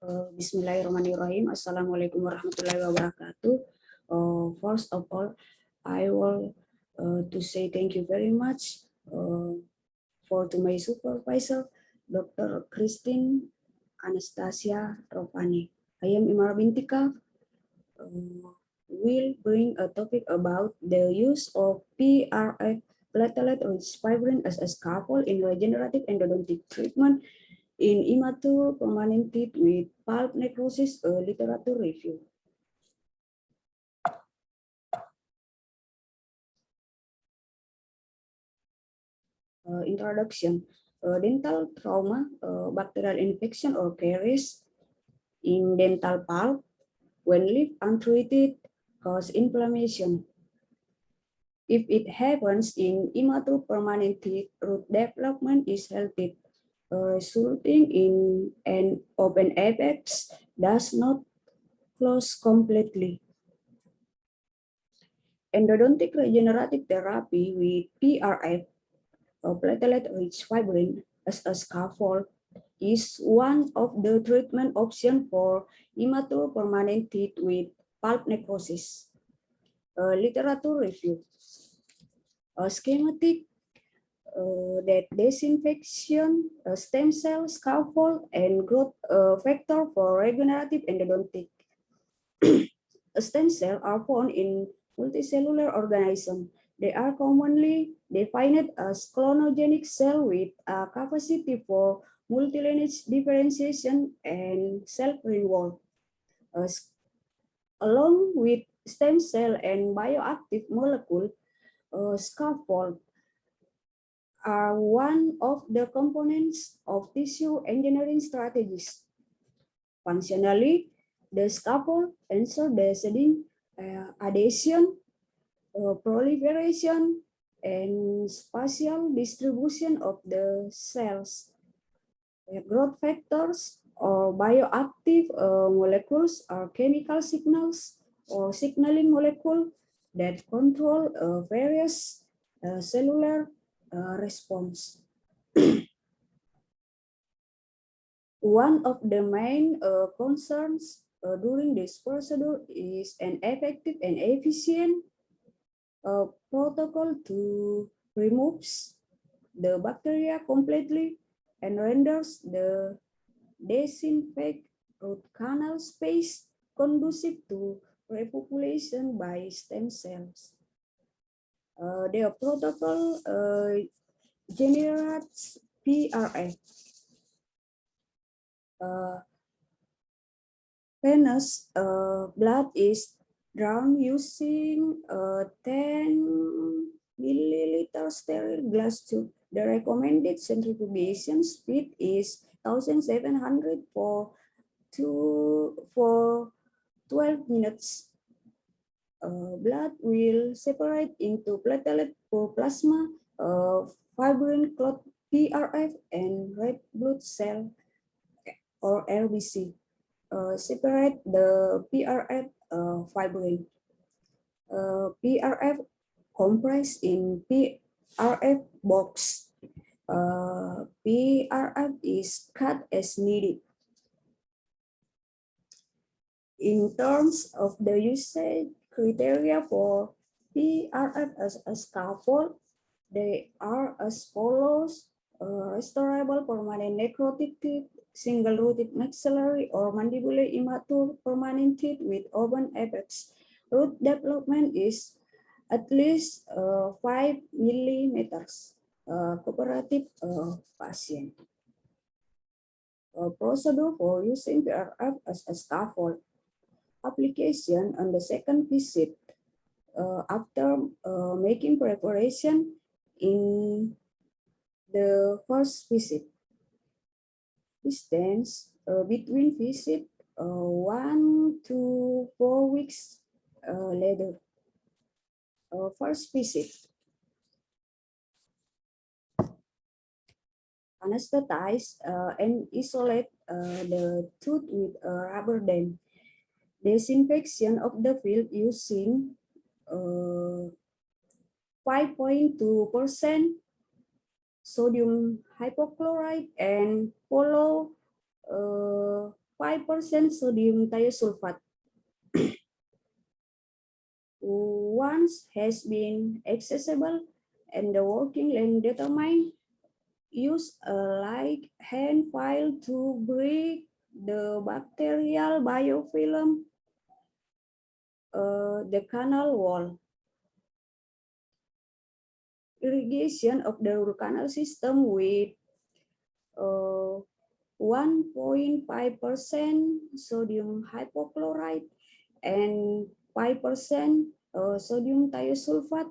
Bismillahirrahmanirrahim. Assalamualaikum warahmatullahi wabarakatuh. First of all, I will to say thank you very much for to my supervisor, Dr. Christine Anastasia Rovani. I am Imara Binti. Will bring a topic about the use of PRF platelet-rich fibrin as a scaffold in regenerative endodontic treatment in immature permanent teeth with pulp necrosis, a literature review. Introduction. Dental trauma, bacterial infection or caries in dental pulp when left untreated cause inflammation. If it happens in immature permanent teeth, root development is halted, resulting in an open apex does not close completely. Endodontic regenerative therapy with PRF, platelet-rich fibrin, as a scaffold is one of the treatment options for immature permanent teeth with pulp necrosis. Literature review. A schematic that disinfection, stem cell scaffold, and growth factor for regenerative endodontic. Stem cells are found in multicellular organisms. They are commonly defined as clonogenic cells with a capacity for multilineage differentiation and self-renewal. Along with stem cell and bioactive molecule, scaffold are one of the components of tissue engineering strategies. Functionally, the scaffold ensures the shedding, adhesion, proliferation, and spatial distribution of the cells. Growth factors or bioactive molecules are chemical signals or signaling molecules that control various cellular response. One of the main concerns during this procedure is an effective and efficient protocol to remove the bacteria completely and renders the disinfect root canal space conducive to repopulation by stem cells. The protocol generates PRF. Venous blood is drawn using a 10 milliliter sterile glass tube. The recommended centrifugation speed is 1,700 for 12 minutes. Blood will separate into platelet for plasma, fibrin clot PRF, and red blood cell or RBC. Separate the PRF fibrin. PRF comprised in PRF box. PRF is cut as needed. In terms of the usage criteria for PRF as a scaffold, they are as follows: restorable permanent necrotic teeth, single-rooted maxillary or mandibulate immature permanent teeth with open apex. Root development is at least 5 millimeters. Cooperative patient. Procedure for using PRF as a scaffold. Application on the second visit after making preparation in the first visit. Distance between visit 1 to 4 weeks later. First visit. Anesthetize and isolate the tooth with a rubber dam. Disinfection of the field using 5.2% sodium hypochlorite and follow 5 5% sodium thiosulfate. Once has been accessible and the working length determined, use a light hand file to break the bacterial biofilm, the canal wall. Irrigation of the root canal system with 1.5% sodium hypochlorite and 5% sodium thiosulfate,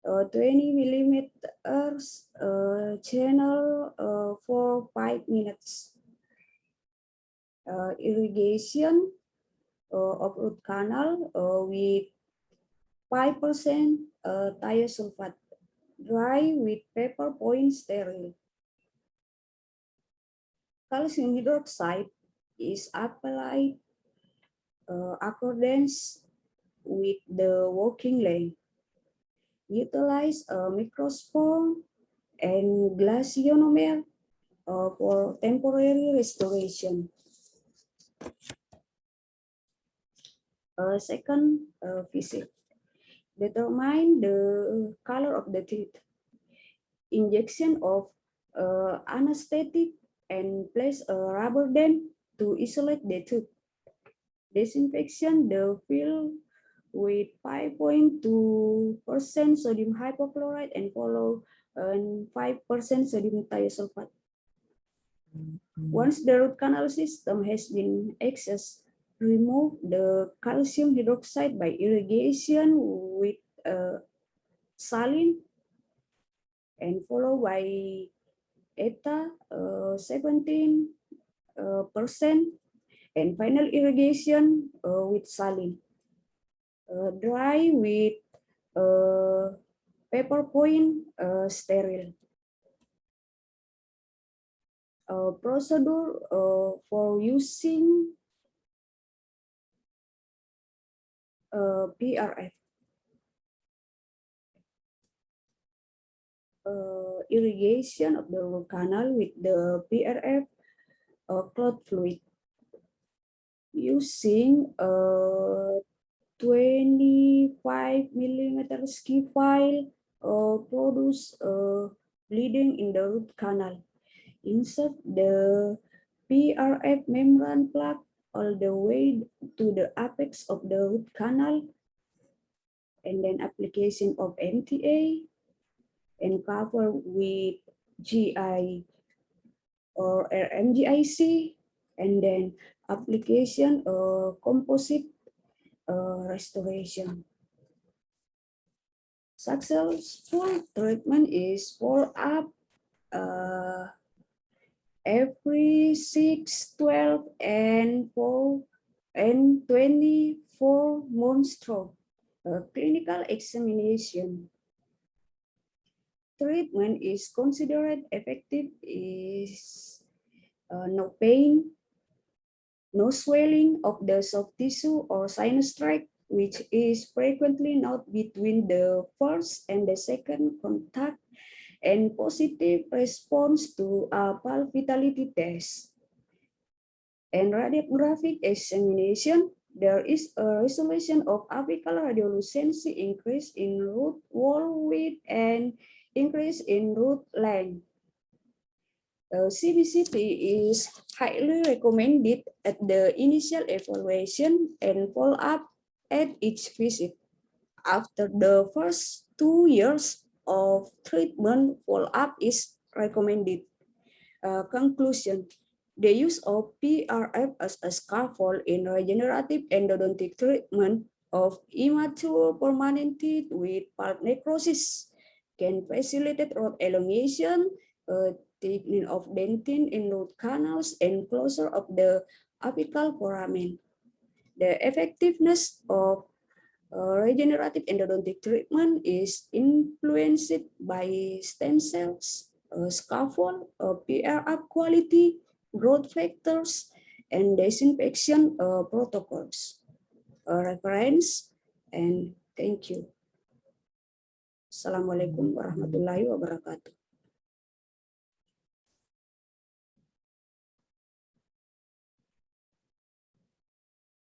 20 millimeters channel for 5 minutes. Irrigation of root canal with 5% thiosulfate, dry with paper point sterile. Calcium hydroxide is applied accordance with the working length. Utilize a microspore and glasionomer for temporary restoration. Second visit. Determine the color of the teeth. Injection of anesthetic and place a rubber dent to isolate the tooth. Disinfection the field with 5.2% sodium hypochlorite and follow 5% sodium thiosulfate. Once the root canal system has been accessed, remove the calcium hydroxide by irrigation with saline and followed by ETA 17% and final irrigation with saline. Dry with paper point sterile. Procedure for using PRF. Irrigation of the root canal with the PRF cloth fluid. Using 25 millimeter ski file produce bleeding in the root canal. Insert the PRF membrane plug all the way to the apex of the root canal, and then application of MTA and cover with GI or MGIC, and then application composite restoration. Successful treatment is follow-up every 6, 12, and 24 months through clinical examination. Treatment is considered effective is no pain, no swelling of the soft tissue or sinus tract, which is frequently not between the first and the second contact, and positive response to a pulse vitality test. And radiographic examination, there is a resolution of apical radiolucency increase in root wall width and increase in root length. CBCT is highly recommended at the initial evaluation and follow-up at each visit. After the first 2 years of treatment, follow-up is recommended. Conclusion: the use of PRF as a scaffold in regenerative endodontic treatment of immature permanent teeth with pulp necrosis can facilitate root elongation, thickening of dentin in root canals, and closure of the apical foramen. The effectiveness of regenerative endodontic treatment is influenced by stem cells, scaffold, PRF quality, growth factors, and disinfection protocols. Reference, and thank you. Assalamualaikum warahmatullahi wabarakatuh.